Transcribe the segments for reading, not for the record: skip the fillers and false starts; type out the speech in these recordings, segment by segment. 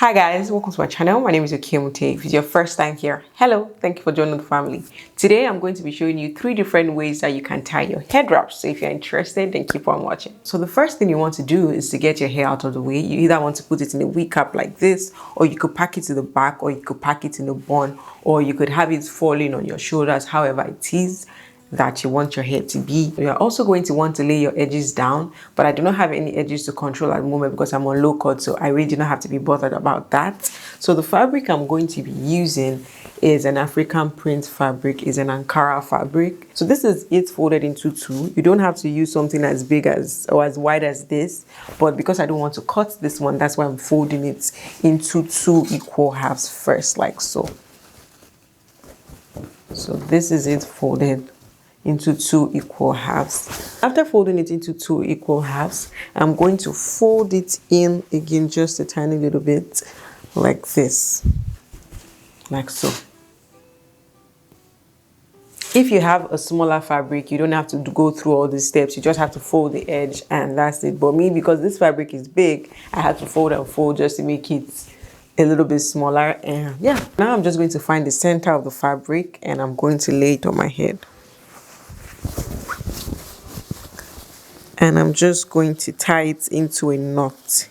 Hi guys, welcome to my channel. My name is Okemute. If it's your first time here, hello, thank you for joining the family. Today I'm going to be showing you 3 different ways that you can tie your head wraps. So if you're interested, then keep on watching. So the first thing you want to do is to get your hair out of the way. You either want to put it in a wig cap like this, or you could pack it to the back, or you could pack it in a bun, or you could have it falling on your shoulders, however it is that you want your hair to be. You're also going to want to lay your edges down, but I do not have any edges to control at the moment because I'm on low cut, so I really do not have to be bothered about that. So the fabric I'm going to be using is an African print fabric, is an Ankara fabric. So this is it folded into 2. You don't have to use something as big as or as wide as this, but because I don't want to cut this one, that's why I'm folding it into 2 equal halves first, like so. So this is it folded into 2 equal halves. After folding it into 2 equal halves, I'm going to fold it in again just a tiny little bit like this, like so. If you have a smaller fabric, you don't have to go through all these steps. You just have to fold the edge and that's it. But me, because this fabric is big, I had to fold and fold just to make it a little bit smaller. And yeah, now I'm just going to find the center of the fabric and I'm going to lay it on my head. And I'm just going to tie it into a knot.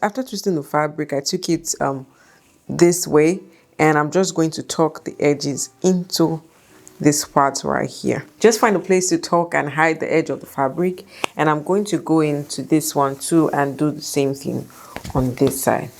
After twisting the fabric, I took it this way, and I'm just going to tuck the edges into this part right here. Just find a place to tuck and hide the edge of the fabric, and I'm going to go into this one too and do the same thing on this side.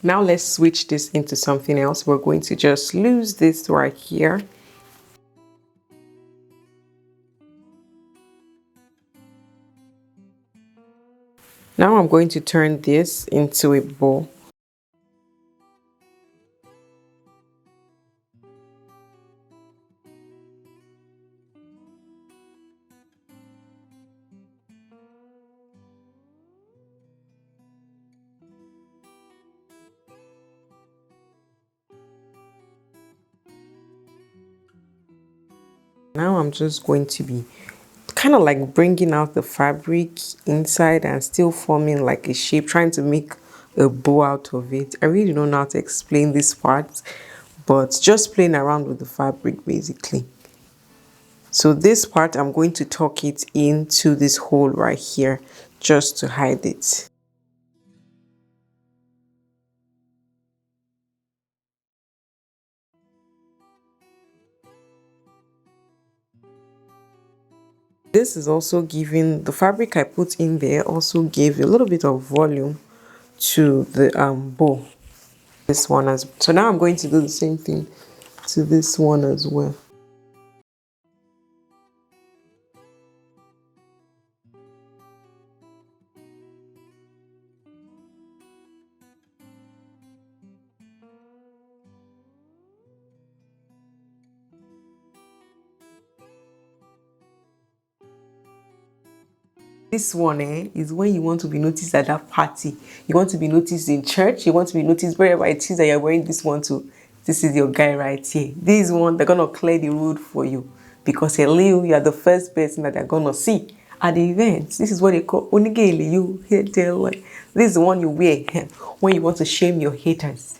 Now let's switch this into something else. We're going to just lose this right here. Now I'm going to turn this into a bow. Now I'm just going to be kind of like bringing out the fabric inside and still forming like a shape, trying to make a bow out of it. I really don't know how to explain this part, but just playing around with the fabric basically. So this part, I'm going to tuck it into this hole right here just to hide it. This is also giving, the fabric I put in there also gave a little bit of volume to the bow. This one as so now I'm going to do the same thing to this one as well. This one is when you want to be noticed at that party. You want to be noticed in church. You want to be noticed wherever it is that you're wearing this one to. This is your guy right here. This one, they're going to clear the road for you. Because hello, you are the first person that they're going to see at the event. This is what they call onigele. You hear tell. This is the one you wear when you want to shame your haters.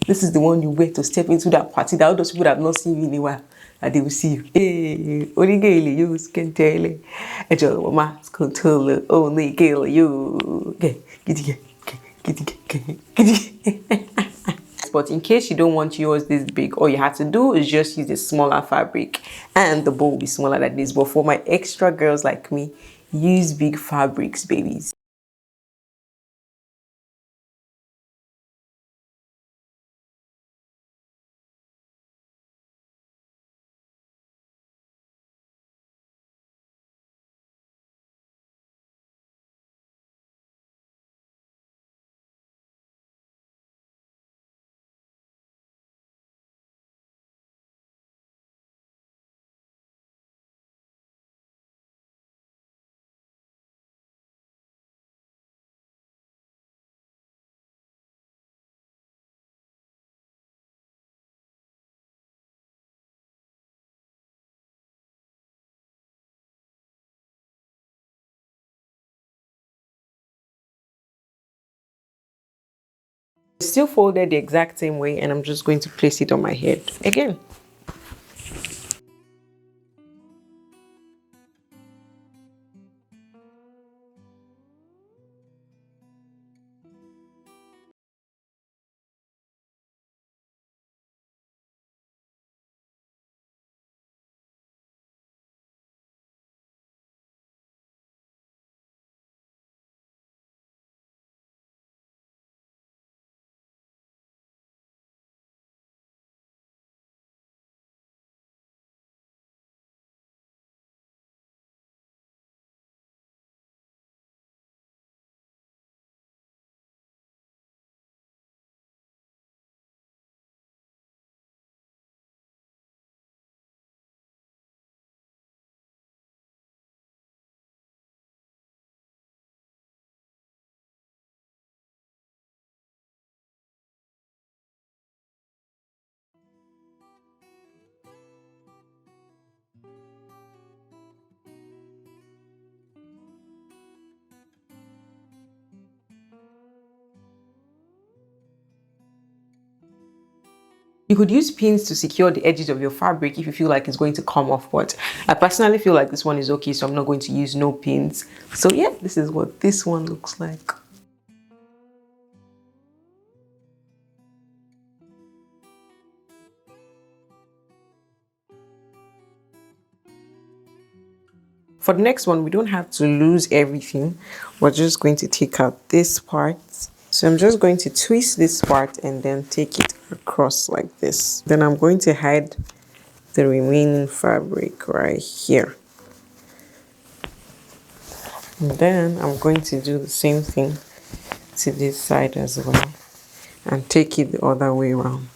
This is the one you wear to step into that party that all those people that have not seen you in a while, and they will see you. Hey, only girl you can tell it. And your mama can tell it. Only girl you. But in case you don't want yours this big, all you have to do is just use a smaller fabric, and the bow will be smaller like this. But for my extra girls like me, use big fabrics, babies. Still folded the exact same way, and I'm just going to place it on my head again. You could use pins to secure the edges of your fabric if you feel like it's going to come off, but I personally feel like this one is okay, so I'm not going to use no pins. So yeah, this is what this one looks like. For the next one, we don't have to lose everything. We're just going to take out this part. So I'm just going to twist this part and then take it across like this. Then I'm going to hide the remaining fabric right here. And then I'm going to do the same thing to this side as well and take it the other way around.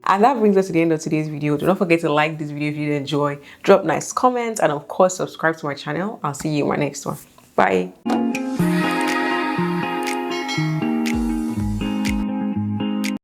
And that brings us to the end of today's video. Do not forget to like this video if you did enjoy. Drop nice comments and of course subscribe to my channel. I'll see you in my next one. Bye.